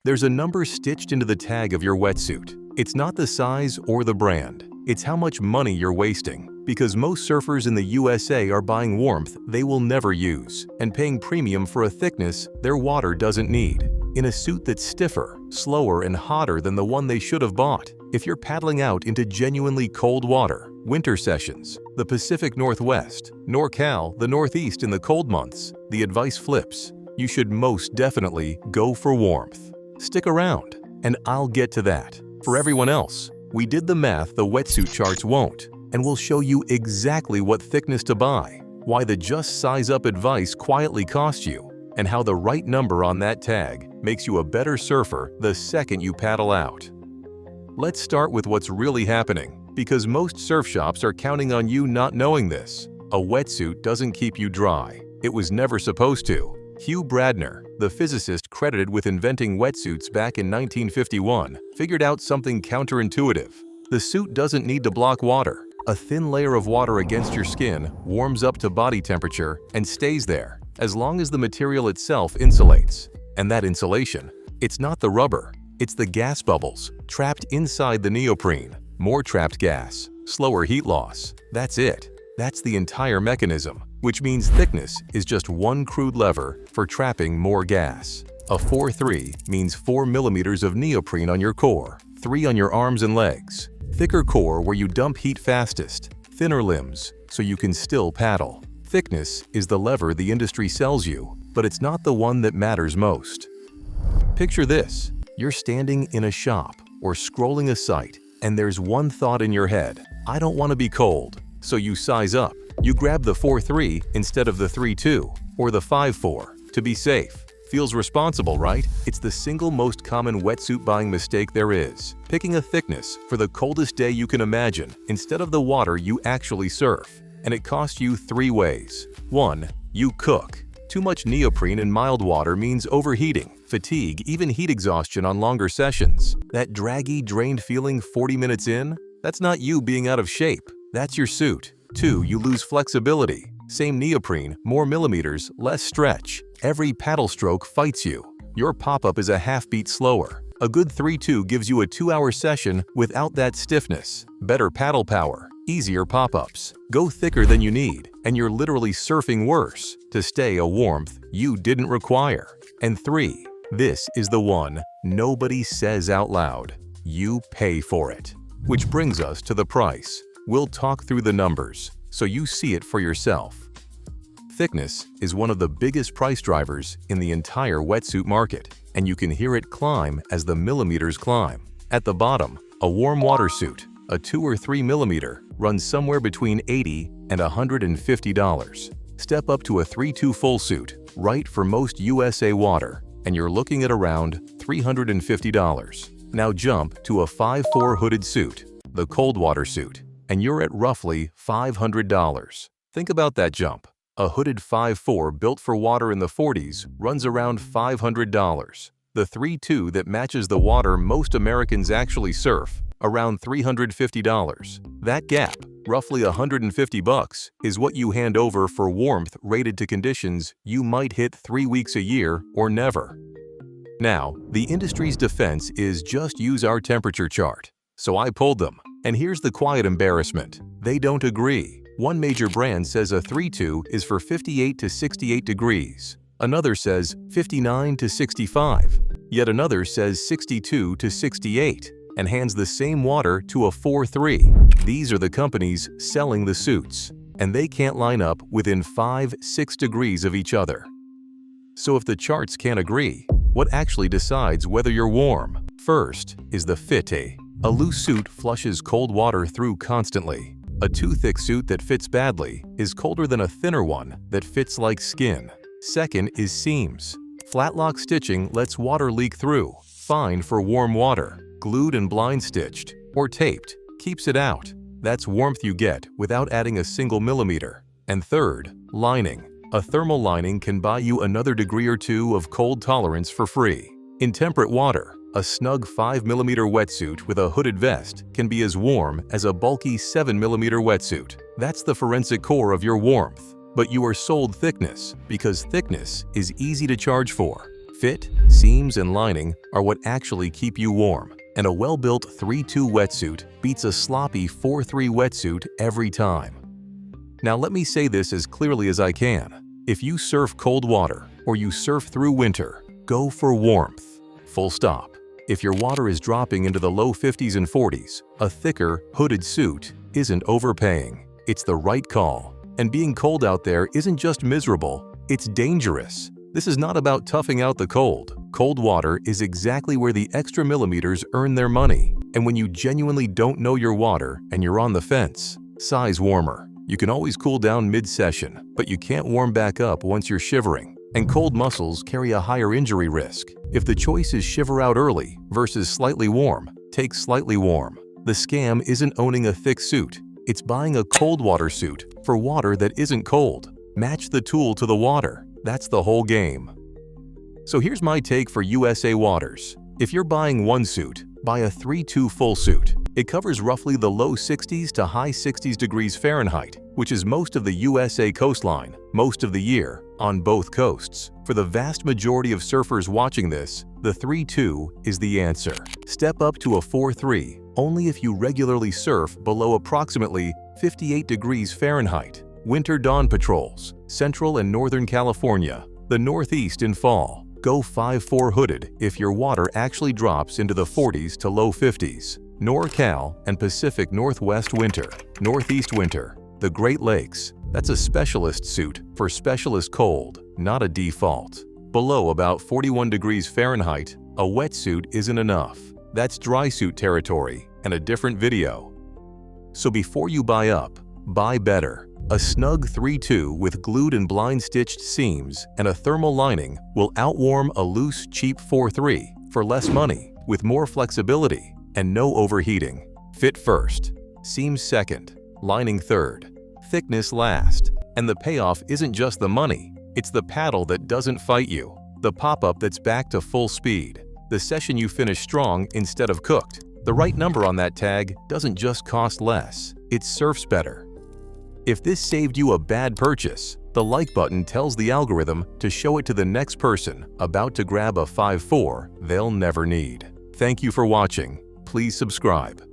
There's a number stitched into the tag of your wetsuit. It's not the size or the brand. It's how much money you're wasting. Because most surfers in the USA are buying warmth they will never use and paying premium for a thickness their water doesn't need. In a suit that's stiffer, slower, and hotter than the one they should have bought. If you're paddling out into genuinely cold water, winter sessions, the Pacific Northwest, NorCal, the Northeast in the cold months, the advice flips. You should most definitely go for warmth. Stick around, and I'll get to that. For everyone else, we did the math the wetsuit charts won't, and we'll show you exactly what thickness to buy, why the just size up advice quietly costs you, and how the right number on that tag makes you a better surfer the second you paddle out. Let's start with what's really happening, because most surf shops are counting on you not knowing this. A wetsuit doesn't keep you dry. It was never supposed to. Hugh Bradner, the physicist credited with inventing wetsuits back in 1951, figured out something counterintuitive. The suit doesn't need to block water. A thin layer of water against your skin warms up to body temperature and stays there, as long as the material itself insulates. And that insulation, it's not the rubber, it's the gas bubbles trapped inside the neoprene. More trapped gas, slower heat loss. That's it. That's the entire mechanism. Which means thickness is just one crude lever for trapping more gas. A 4-3 means 4 millimeters of neoprene on your core, 3 on your arms and legs. Thicker core where you dump heat fastest, thinner limbs so you can still paddle. Thickness is the lever the industry sells you, but it's not the one that matters most. Picture this, you're standing in a shop or scrolling a site and there's one thought in your head, I don't want to be cold, so you size up. You grab the 4-3 instead of the 3-2 or the 5-4 to be safe. Feels responsible, right? It's the single most common wetsuit buying mistake there is. Picking a thickness for the coldest day you can imagine instead of the water you actually surf. And it costs you 3 ways. 1. You cook. Too much neoprene in mild water means overheating, fatigue, even heat exhaustion on longer sessions. That draggy, drained feeling 40 minutes in? That's not you being out of shape. That's your suit. 2. You lose flexibility. Same neoprene, more millimeters, less stretch. Every paddle stroke fights you. Your pop-up is a half beat slower. A good 3-2 gives you a 2-hour session without that stiffness. Better paddle power, easier pop-ups. Go thicker than you need, and you're literally surfing worse to stay a warmth you didn't require. And 3. This is the one nobody says out loud. You pay for it. Which brings us to the price. We'll talk through the numbers, so you see it for yourself. Thickness is one of the biggest price drivers in the entire wetsuit market, and you can hear it climb as the millimeters climb. At the bottom, a warm water suit, a 2 or 3 millimeter, runs somewhere between $80 and $150. Step up to a 3-2 full suit, right for most USA water, and you're looking at around $350. Now jump to a 5-4 hooded suit, the cold water suit, and you're at roughly $500. Think about that jump. A hooded 5-4 built for water in the 40s runs around $500. The 3-2 that matches the water most Americans actually surf, around $350. That gap, roughly $150, is what you hand over for warmth rated to conditions you might hit 3 weeks a year or never. Now, the industry's defense is just use our temperature chart. So I pulled them. And here's the quiet embarrassment. They don't agree. One major brand says a 3-2 is for 58 to 68 degrees. Another says 59 to 65. Yet another says 62 to 68 and hands the same water to a 4-3. These are the companies selling the suits, and they can't line up within 5-6 degrees of each other. So if the charts can't agree, what actually decides whether you're warm? First is the fit. A loose suit flushes cold water through constantly. A too thick suit that fits badly is colder than a thinner one that fits like skin. Second is seams. Flat lock stitching lets water leak through, fine for warm water. Glued and blind stitched or taped keeps it out. That's warmth you get without adding a single millimeter. And third, lining. A thermal lining can buy you another degree or 2 of cold tolerance for free. In temperate water, a snug 5mm wetsuit with a hooded vest can be as warm as a bulky 7mm wetsuit. That's the forensic core of your warmth. But you are sold thickness because thickness is easy to charge for. Fit, seams, and lining are what actually keep you warm, and a well-built 3-2 wetsuit beats a sloppy 4-3 wetsuit every time. Now let me say this as clearly as I can. If you surf cold water or you surf through winter, go for warmth. Full stop. If your water is dropping into the low 50s and 40s, a thicker, hooded suit isn't overpaying. It's the right call. And being cold out there isn't just miserable, it's dangerous. This is not about toughing out the cold. Cold water is exactly where the extra millimeters earn their money. And when you genuinely don't know your water and you're on the fence, size warmer. You can always cool down mid-session, but you can't warm back up once you're shivering. And cold muscles carry a higher injury risk. If the choice is shiver out early versus slightly warm, take slightly warm. The scam isn't owning a thick suit. It's buying a cold water suit for water that isn't cold. Match the tool to the water. That's the whole game. So here's my take for USA waters. If you're buying one suit, buy a 3-2 full suit. It covers roughly the low 60s to high 60s degrees Fahrenheit, which is most of the USA coastline, most of the year, on both coasts. For the vast majority of surfers watching this, the 3-2 is the answer. Step up to a 4-3 only if you regularly surf below approximately 58 degrees Fahrenheit. Winter dawn patrols, Central and Northern California, the Northeast in fall. Go 5-4 hooded if your water actually drops into the 40s to low 50s. NorCal and Pacific Northwest winter, Northeast winter, the Great Lakes. That's a specialist suit for specialist cold, not a default. Below about 41 degrees Fahrenheit, a wetsuit isn't enough. That's dry suit territory and a different video. So before you buy up, buy better. A snug 3-2 with glued and blind-stitched seams and a thermal lining will outwarm a loose, cheap 4-3 for less money, with more flexibility and no overheating. Fit first, seams second, lining third, thickness last. And the payoff isn't just the money, it's the paddle that doesn't fight you, the pop-up that's back to full speed, the session you finish strong instead of cooked. The right number on that tag doesn't just cost less, it surfs better. If this saved you a bad purchase, the like button tells the algorithm to show it to the next person about to grab a 5-4 they'll never need. Thank you for watching. Please subscribe.